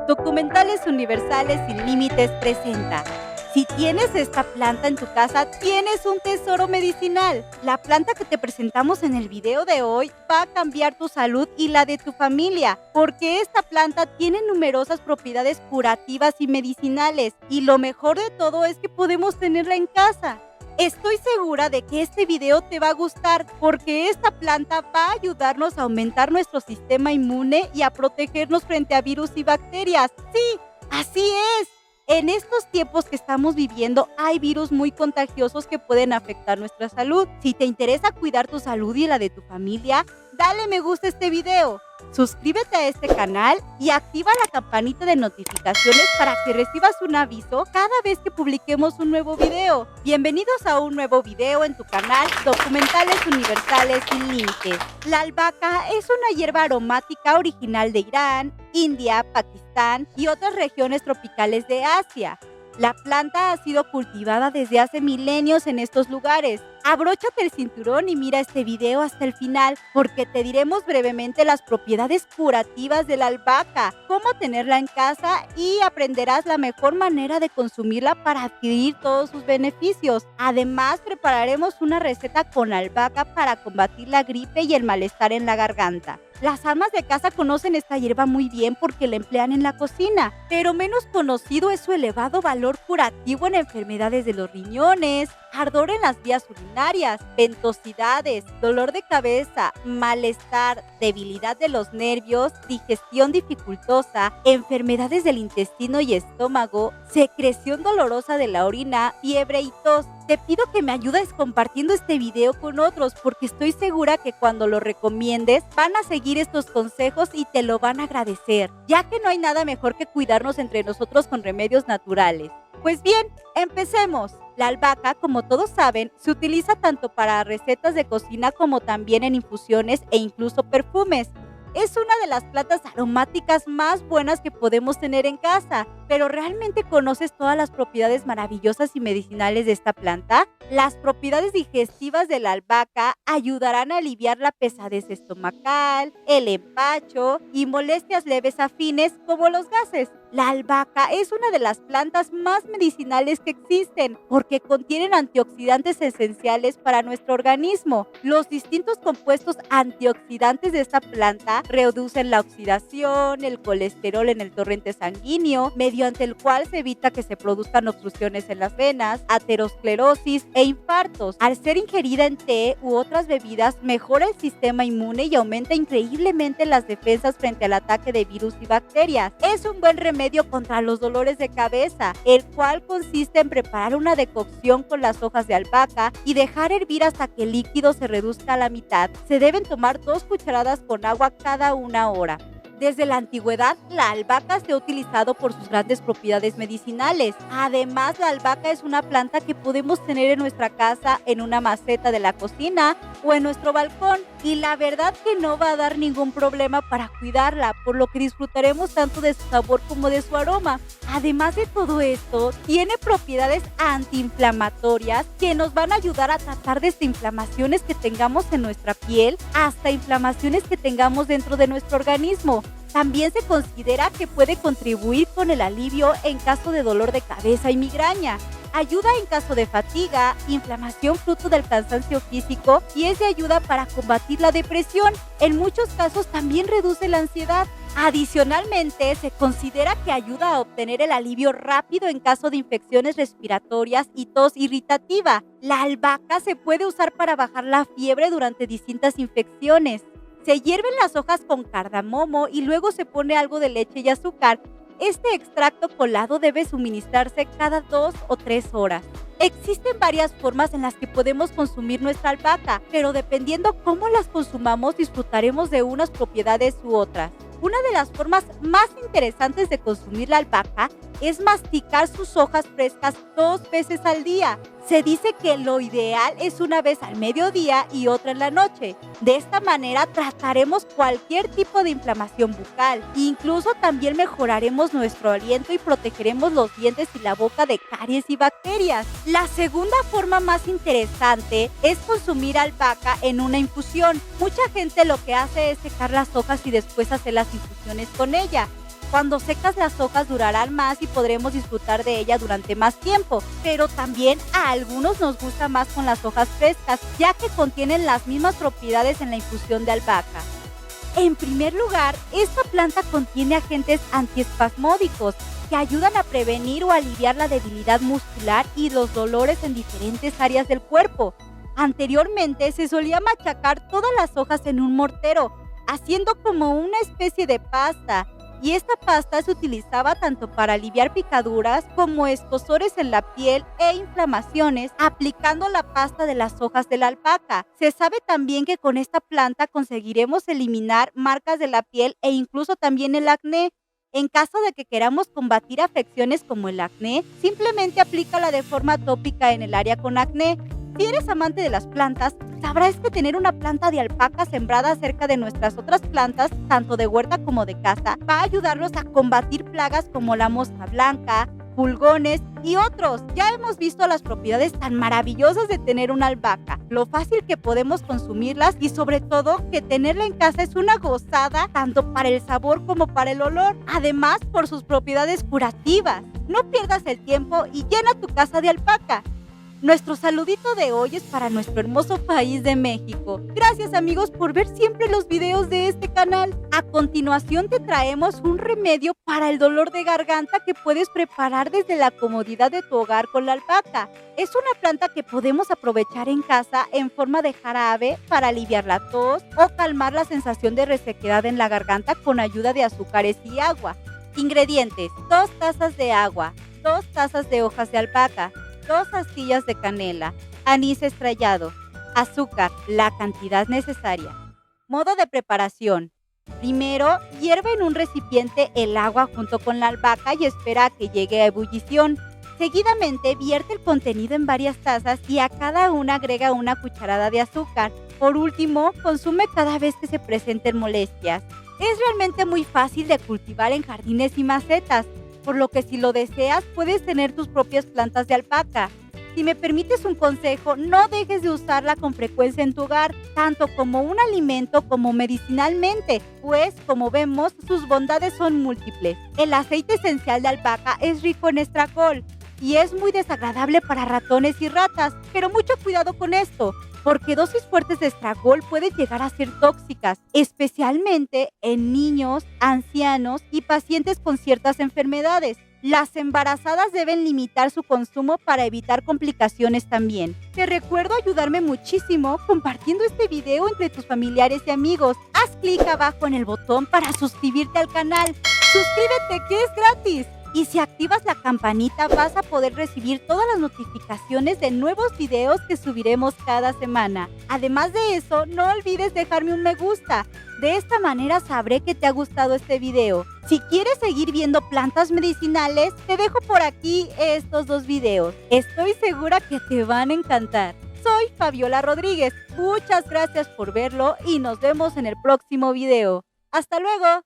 Documentales Universales Sin Límites presenta. Si tienes esta planta en tu casa, tienes un tesoro medicinal. La planta que te presentamos en el video de hoy va a cambiar tu salud y la de tu familia, porque esta planta tiene numerosas propiedades curativas y medicinales, y lo mejor de todo es que podemos tenerla en casa. Estoy segura de que este video te va a gustar porque esta planta va a ayudarnos a aumentar nuestro sistema inmune y a protegernos frente a virus y bacterias. Sí, así es. En estos tiempos que estamos viviendo hay virus muy contagiosos que pueden afectar nuestra salud. Si te interesa cuidar tu salud y la de tu familia, dale me gusta a este video. Suscríbete a este canal y activa la campanita de notificaciones para que recibas un aviso cada vez que publiquemos un nuevo video. Bienvenidos a un nuevo video en tu canal Documentales Universales Sin Límites. La albahaca es una hierba aromática original de Irán, India, Pakistán y otras regiones tropicales de Asia. La planta ha sido cultivada desde hace milenios en estos lugares. Abróchate el cinturón y mira este video hasta el final, porque te diremos brevemente las propiedades curativas de la albahaca, cómo tenerla en casa y aprenderás la mejor manera de consumirla para adquirir todos sus beneficios. Además, prepararemos una receta con albahaca para combatir la gripe y el malestar en la garganta. Las amas de casa conocen esta hierba muy bien porque la emplean en la cocina, pero menos conocido es su elevado valor curativo en enfermedades de los riñones, ardor en las vías urinarias, ventosidades, dolor de cabeza, malestar, debilidad de los nervios, digestión dificultosa, enfermedades del intestino y estómago, secreción dolorosa de la orina, fiebre y tos. Te pido que me ayudes compartiendo este video con otros porque estoy segura que cuando lo recomiendes van a seguir estos consejos y te lo van a agradecer, ya que no hay nada mejor que cuidarnos entre nosotros con remedios naturales. Pues bien, empecemos. La albahaca, como todos saben, se utiliza tanto para recetas de cocina como también en infusiones e incluso perfumes. Es una de las plantas aromáticas más buenas que podemos tener en casa. ¿Pero realmente conoces todas las propiedades maravillosas y medicinales de esta planta? Las propiedades digestivas de la albahaca ayudarán a aliviar la pesadez estomacal, el empacho y molestias leves afines como los gases. La albahaca es una de las plantas más medicinales que existen porque contienen antioxidantes esenciales para nuestro organismo. Los distintos compuestos antioxidantes de esta planta reducen la oxidación, el colesterol en el torrente sanguíneo, mediante el cual se evita que se produzcan obstrucciones en las venas, aterosclerosis e infartos. Al ser ingerida en té u otras bebidas, mejora el sistema inmune y aumenta increíblemente las defensas frente al ataque de virus y bacterias. Es un buen remedio contra los dolores de cabeza, el cual consiste en preparar una decocción con las hojas de albahaca y dejar hervir hasta que el líquido se reduzca a la mitad. Se deben tomar 2 cucharadas con agua cada 1 hora. Desde la antigüedad, la albahaca se ha utilizado por sus grandes propiedades medicinales. Además, la albahaca es una planta que podemos tener en nuestra casa, en una maceta de la cocina o en nuestro balcón. Y la verdad que no va a dar ningún problema para cuidarla, por lo que disfrutaremos tanto de su sabor como de su aroma. Además de todo esto, tiene propiedades antiinflamatorias que nos van a ayudar a tratar desde inflamaciones que tengamos en nuestra piel hasta inflamaciones que tengamos dentro de nuestro organismo. También se considera que puede contribuir con el alivio en caso de dolor de cabeza y migraña. Ayuda en caso de fatiga, inflamación fruto del cansancio físico y es de ayuda para combatir la depresión. En muchos casos también reduce la ansiedad. Adicionalmente, se considera que ayuda a obtener el alivio rápido en caso de infecciones respiratorias y tos irritativa. La albahaca se puede usar para bajar la fiebre durante distintas infecciones. Se hierven las hojas con cardamomo y luego se pone algo de leche y azúcar. Este extracto colado debe suministrarse cada 2 o 3 horas. Existen varias formas en las que podemos consumir nuestra albahaca, pero dependiendo cómo las consumamos disfrutaremos de unas propiedades u otras. Una de las formas más interesantes de consumir la albahaca es masticar sus hojas frescas 2 veces al día. Se dice que lo ideal es una vez al mediodía y otra en la noche. De esta manera trataremos cualquier tipo de inflamación bucal. Incluso también mejoraremos nuestro aliento y protegeremos los dientes y la boca de caries y bacterias. La segunda forma más interesante es consumir albahaca en una infusión. Mucha gente lo que hace es secar las hojas y después hacer las infusiones con ella. Cuando secas las hojas durarán más y podremos disfrutar de ella durante más tiempo, pero también a algunos nos gusta más con las hojas frescas, ya que contienen las mismas propiedades en la infusión de albahaca. En primer lugar, esta planta contiene agentes antiespasmódicos que ayudan a prevenir o aliviar la debilidad muscular y los dolores en diferentes áreas del cuerpo. Anteriormente se solía machacar todas las hojas en un mortero, haciendo como una especie de pasta, y esta pasta se utilizaba tanto para aliviar picaduras como escozores en la piel e inflamaciones, aplicando la pasta de las hojas de la albahaca. Se sabe también que con esta planta conseguiremos eliminar marcas de la piel e incluso también el acné. En caso de que queramos combatir afecciones como el acné, simplemente aplícala de forma tópica en el área con acné. Si eres amante de las plantas, sabrás que tener una planta de albahaca sembrada cerca de nuestras otras plantas, tanto de huerta como de casa, va a ayudarnos a combatir plagas como la mosca blanca, pulgones y otros. Ya hemos visto las propiedades tan maravillosas de tener una albahaca, lo fácil que podemos consumirlas y sobre todo que tenerla en casa es una gozada tanto para el sabor como para el olor, además por sus propiedades curativas. No pierdas el tiempo y llena tu casa de albahaca. Nuestro saludito de hoy es para nuestro hermoso país de México. Gracias amigos por ver siempre los videos de este canal. A continuación te traemos un remedio para el dolor de garganta que puedes preparar desde la comodidad de tu hogar con la albahaca. Es una planta que podemos aprovechar en casa en forma de jarabe para aliviar la tos o calmar la sensación de resequedad en la garganta con ayuda de azúcares y agua. Ingredientes: 2 tazas de agua, 2 tazas de hojas de albahaca, 2 astillas de canela, anís estrellado, azúcar, la cantidad necesaria. Modo de preparación. Primero, hierve en un recipiente el agua junto con la albahaca y espera a que llegue a ebullición. Seguidamente, vierte el contenido en varias tazas y a cada una agrega una cucharada de azúcar. Por último, consume cada vez que se presenten molestias. Es realmente muy fácil de cultivar en jardines y macetas, por lo que si lo deseas puedes tener tus propias plantas de albahaca. Si me permites un consejo, no dejes de usarla con frecuencia en tu hogar, tanto como un alimento como medicinalmente, pues como vemos sus bondades son múltiples. El aceite esencial de albahaca es rico en estragol y es muy desagradable para ratones y ratas, pero mucho cuidado con esto, porque dosis fuertes de estragol pueden llegar a ser tóxicas, especialmente en niños, ancianos y pacientes con ciertas enfermedades. Las embarazadas deben limitar su consumo para evitar complicaciones también. Te recuerdo ayudarme muchísimo compartiendo este video entre tus familiares y amigos. Haz clic abajo en el botón para suscribirte al canal. Suscríbete, que es gratis. Y si activas la campanita vas a poder recibir todas las notificaciones de nuevos videos que subiremos cada semana. Además de eso, no olvides dejarme un me gusta. De esta manera sabré que te ha gustado este video. Si quieres seguir viendo plantas medicinales, te dejo por aquí estos 2 videos. Estoy segura que te van a encantar. Soy Fabiola Rodríguez. Muchas gracias por verlo y nos vemos en el próximo video. ¡Hasta luego!